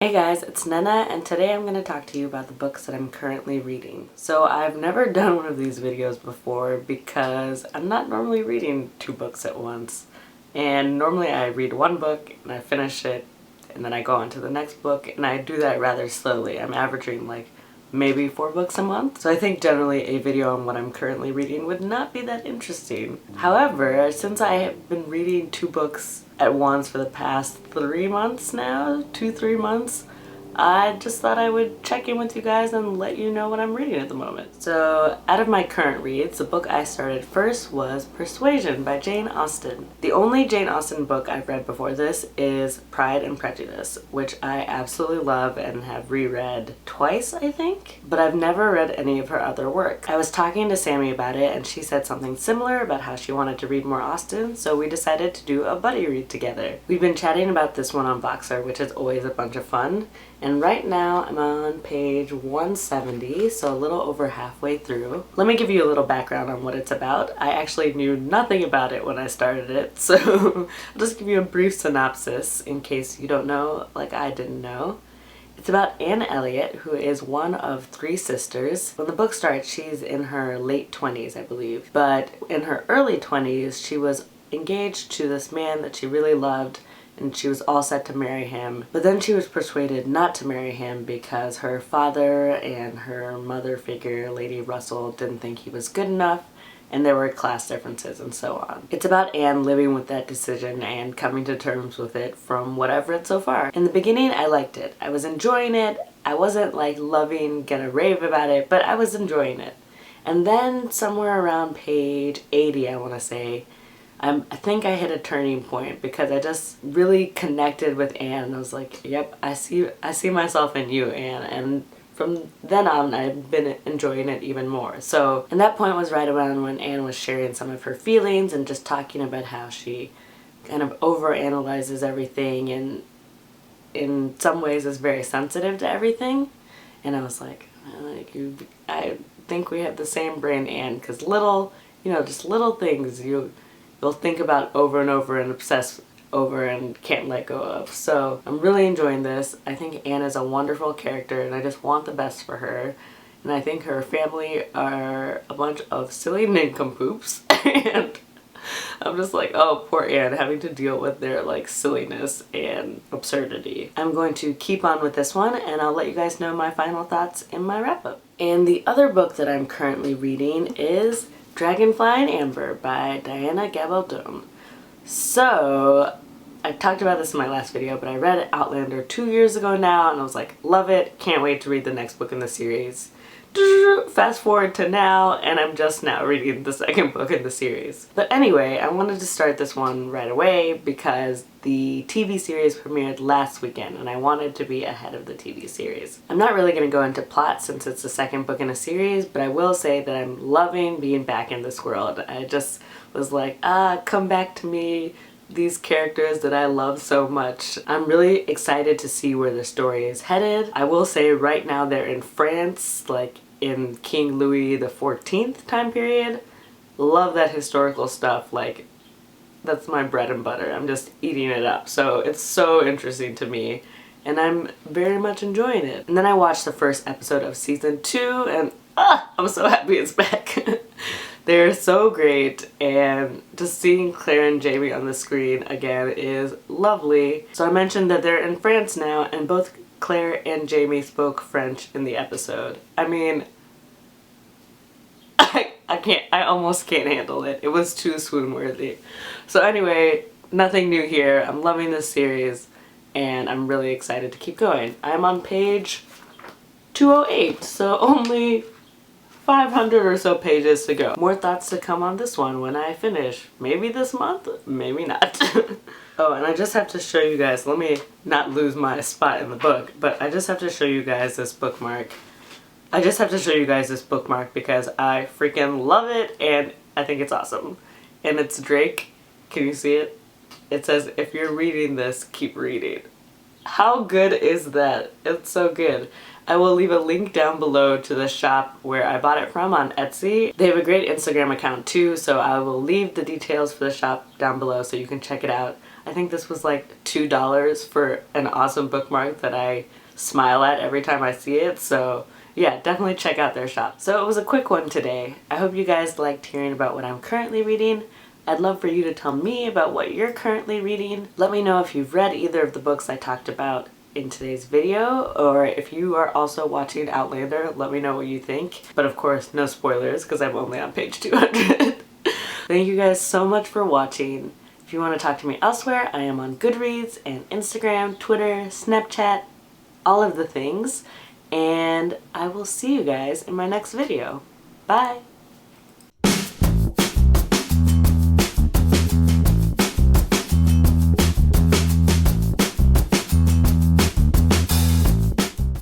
Hey guys, it's Nana, and today I'm going to talk to you about the books that I'm currently reading. So I've never done one of these videos before because I'm not normally reading two books at once. And normally I read one book and I finish it and then I go on to the next book, and I do that rather slowly. I'm averaging like maybe 4 books a month. So I think generally a video on what I'm currently reading would not be that interesting. However, since I have been reading 2 books at once for the past 3 months now, 2-3 months, I just thought I would check in with you guys and let you know what I'm reading at the moment. So out of my current reads, the book I started first was Persuasion by Jane Austen. The only Jane Austen book I've read before this is Pride and Prejudice, which I absolutely love and have reread twice, I think, but I've never read any of her other work. I was talking to Sammy about it and she said something similar about how she wanted to read more Austen, so we decided to do a buddy read together. We've been chatting about this one on Boxer, which is always a bunch of fun. And right now I'm on page 170, so a little over halfway through. Let me give you a little background on what it's about. I actually knew nothing about it when I started it, so I'll just give you a brief synopsis in case you don't know, like I didn't know. It's about Anne Elliot, who is one of 3 sisters. When the book starts, she's in her late 20s, I believe. But in her early 20s, she was engaged to this man that she really loved, and she was all set to marry him. But then she was persuaded not to marry him because her father and her mother figure, Lady Russell, didn't think he was good enough, and there were class differences and so on. It's about Anne living with that decision and coming to terms with it from what I've read so far. In the beginning, I liked it. I was enjoying it. I wasn't like loving, gonna rave about it, but I was enjoying it. And then somewhere around page 80, I want to say, I think I hit a turning point because I just really connected with Anne. I was like, yep, I see myself in you, Anne. And from then on, I've been enjoying it even more. So, and that point was right around when Anne was sharing some of her feelings and just talking about how she kind of overanalyzes everything and in some ways is very sensitive to everything. And I was like I think we have the same brain, Anne, because just little things you'll think about over and over and obsess over and can't let go of. So I'm really enjoying this. I think Anne is a wonderful character and I just want the best for her. And I think her family are a bunch of silly nincompoops and I'm just like, oh, poor Anne having to deal with their like silliness and absurdity. I'm going to keep on with this one and I'll let you guys know my final thoughts in my wrap up. And the other book that I'm currently reading is Dragonfly and Amber by Diana Gabaldon. So, I talked about this in my last video, but I read Outlander 2 years ago now, and I was like, love it, can't wait to read the next book in the series. Fast forward to now, and I'm just now reading the second book in the series. But anyway, I wanted to start this one right away because the TV series premiered last weekend, and I wanted to be ahead of the TV series. I'm not really going to go into plot since it's the second book in a series, but I will say that I'm loving being back in this world. I just was like, come back to me, these characters that I love so much. I'm really excited to see where the story is headed. I will say right now they're in France, like in King Louis XIV time period. Love that historical stuff, like that's my bread and butter. I'm just eating it up. So it's so interesting to me and I'm very much enjoying it. And then I watched the first episode of season 2 and I'm so happy it's back. They're so great, and just seeing Claire and Jamie on the screen again is lovely. So I mentioned that they're in France now, and both Claire and Jamie spoke French in the episode. I mean, I almost can't handle it. It was too swoon-worthy. So anyway, nothing new here. I'm loving this series, and I'm really excited to keep going. I'm on page 208, so only 500 or so pages to go. More thoughts to come on this one when I finish. Maybe this month, maybe not. Oh, and I just have to show you guys, let me not lose my spot in the book, but I just have to show you guys this bookmark. I just have to show you guys this bookmark because I freaking love it and I think it's awesome. And it's Drake. Can you see it? It says, if you're reading this, keep reading. How good is that? It's so good. I will leave a link down below to the shop where I bought it from on Etsy. They have a great Instagram account too, so I will leave the details for the shop down below so you can check it out. I think this was like $2 for an awesome bookmark that I smile at every time I see it, so yeah, definitely check out their shop. So it was a quick one today. I hope you guys liked hearing about what I'm currently reading. I'd love for you to tell me about what you're currently reading. Let me know if you've read either of the books I talked about in today's video, or if you are also watching Outlander, let me know what you think. But of course, no spoilers because I'm only on page 200. Thank you guys so much for watching. If you want to talk to me elsewhere, I am on Goodreads and Instagram, Twitter, Snapchat, all of the things. And I will see you guys in my next video. Bye!